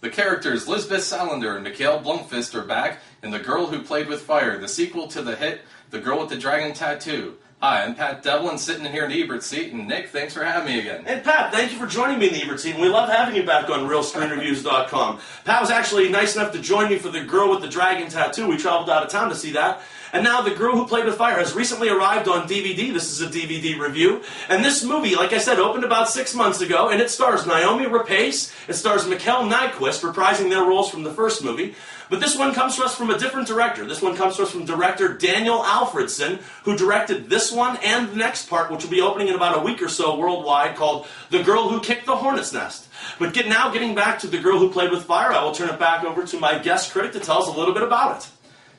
The characters Lisbeth Salander and Mikhail Blomkvist are back in The Girl Who Played with Fire, the sequel to the hit The Girl with the Dragon Tattoo. Hi, I'm Pat Devlin, sitting in here in the Ebert seat, and Nick, thanks for having me again. And Pat, thank you for joining me in the Ebert seat, and we love having you back on RealScreenReviews.com. Pat was actually nice enough to join me for The Girl with the Dragon Tattoo. We traveled out of town to see that. And now The Girl Who Played with Fire has recently arrived on DVD. This is a DVD review. And this movie, like I said, opened about 6 months ago, and it stars Naomi Rapace, it stars Mikkel Nyquist, reprising their roles from the first movie. But this one comes to us from a different director. This one comes to us from director Daniel Alfredson, who directed this one and the next part, which will be opening in about a week or so worldwide, called The Girl Who Kicked the Hornet's Nest. But getting back to The Girl Who Played with Fire, I will turn it back over to my guest critic to tell us a little bit about it.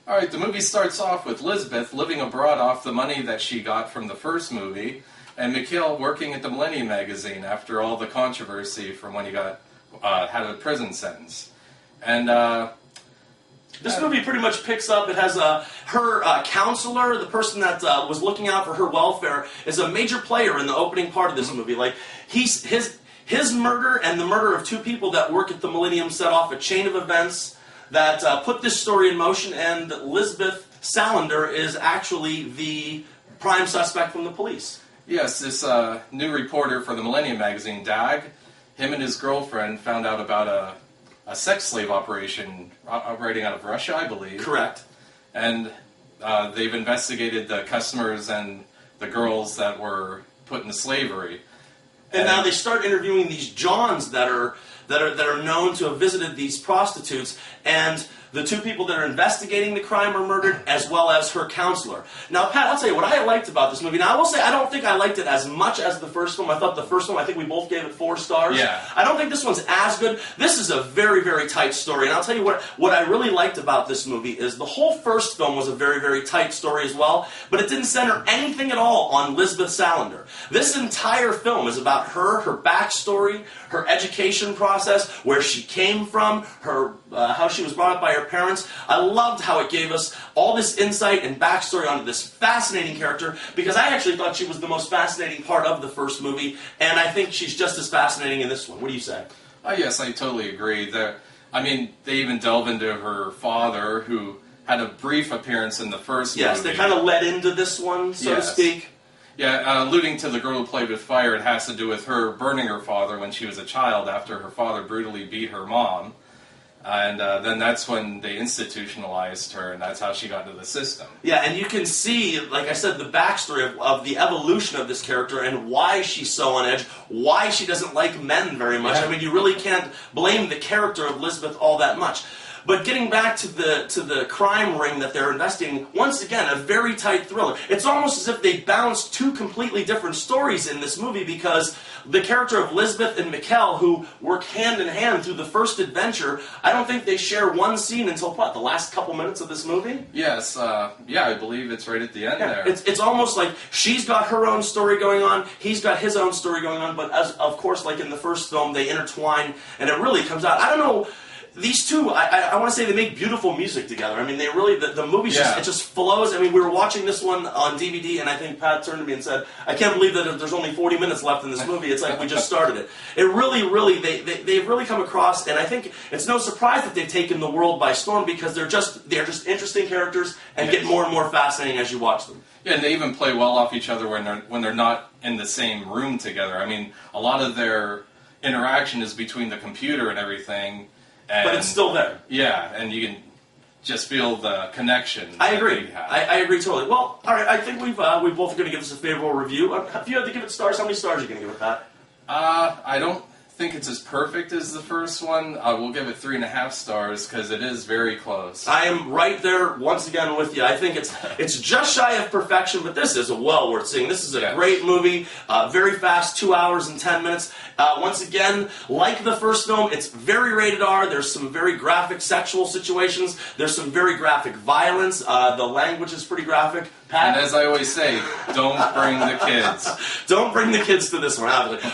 Alright, the movie starts off with Lisbeth living abroad off the money that she got from the first movie, and Mikhail working at the Millennium magazine after all the controversy from when he got had a prison sentence. And this movie pretty much picks up, it has her counselor, the person that was looking out for her welfare, is a major player in the opening part of this movie. Like, his murder and the murder of two people that work at the Millennium set off a chain of events that put this story in motion, and Lisbeth Salander is actually the prime suspect from the police. Yes, this new reporter for the Millennium magazine, Dag, him and his girlfriend found out about a sex slave operation operating out of Russia, I believe. Correct. And they've investigated the customers and the girls that were put into slavery. And now they start interviewing these Johns that are known to have visited these prostitutes, and the two people that are investigating the crime are murdered, as well as her counselor. Now, Pat, I'll tell you what I liked about this movie. Now, I will say I don't think I liked it as much as the first film. I thought the first film, I think we both gave it 4 stars. Yeah. I don't think this one's as good. This is a very, very tight story, and I'll tell you what I really liked about this movie is the whole first film was a very, very tight story as well, but it didn't center anything at all on Lisbeth Salander. This entire film is about her backstory, her education process, where she came from, her how she was brought up by her parents. I loved how it gave us all this insight and backstory onto this fascinating character, because I actually thought she was the most fascinating part of the first movie, and I think she's just as fascinating in this one. What do you say? Yes, I totally agree. They even delve into her father, who had a brief appearance in the first movie. Yes, they kind of led into this one, so to speak. Yeah, alluding to The Girl Who Played with Fire, it has to do with her burning her father when she was a child after her father brutally beat her mom. And then that's when they institutionalized her, and that's how she got into the system. Yeah, and you can see, like I said, the backstory of the evolution of this character and why she's so on edge, why she doesn't like men very much. Yeah. I mean, you really can't blame the character of Lisbeth all that much. But getting back to the crime ring that they're investigating, once again, a very tight thriller. It's almost as if they bounced 2 completely different stories in this movie, because the character of Lisbeth and Mikkel, who work hand in hand through the first adventure, I don't think they share one scene until, the last couple minutes of this movie? Yes, I believe it's right at the end there. It's almost like she's got her own story going on, he's got his own story going on, but of course, like in the first film, they intertwine, and it really comes out. I don't know. These two, I want to say they make beautiful music together. I mean, they really, the movie just flows. I mean, we were watching this one on DVD, and I think Pat turned to me and said, I can't believe that there's only 40 minutes left in this movie. It's like we just started it. It really, they've really come across, and I think it's no surprise that they've taken the world by storm, because they're just interesting characters and get more and more fascinating as you watch them. Yeah, and they even play well off each other when they're not in the same room together. I mean, a lot of their interaction is between the computer and everything. But it's still there. Yeah, and you can just feel the connection. I agree. I agree totally. Well, all right. I think we both are going to give this a favorable review. If you had to give it stars, how many stars are you going to give it, Pat? I don't think it's as perfect as the first one. We'll give it 3.5 stars, because it is very close. I am right there once again with you. I think it's just shy of perfection, but this is well worth seeing. This is a great movie, very fast, 2 hours and 10 minutes. Once again, like the first film, it's very rated R. There's some very graphic sexual situations. There's some very graphic violence. The language is pretty graphic. Pat? And as I always say, don't bring the kids. Don't bring the kids to this one.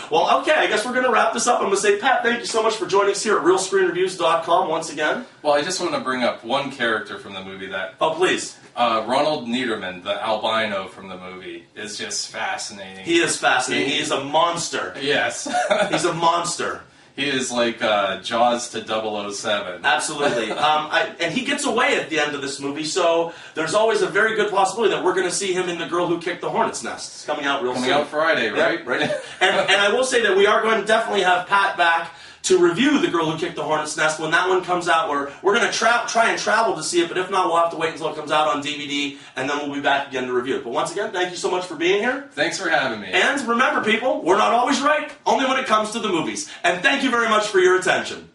Well, okay, I guess we're going to wrap this up. I'm going to say, Pat, thank you so much for joining us here at RealScreenReviews.com once again. Well, I just want to bring up one character from the movie that... Oh, please. Ronald Niederman, the albino from the movie, is just fascinating. He is fascinating. He is a monster. Yes. He's a monster. He is like Jaws to 007. Absolutely. And he gets away at the end of this movie, so there's always a very good possibility that we're going to see him in The Girl Who Kicked the Hornet's Nest. It's coming out real soon. Coming out Friday, right? Yeah, right. And I will say that we are going to definitely have Pat back to review The Girl Who Kicked the Hornet's Nest when that one comes out. We're going to try and travel to see it, but if not, we'll have to wait until it comes out on DVD, and then we'll be back again to review it. But once again, thank you so much for being here. Thanks for having me. And remember, people, we're not always right, only when it comes to the movies. And thank you very much for your attention.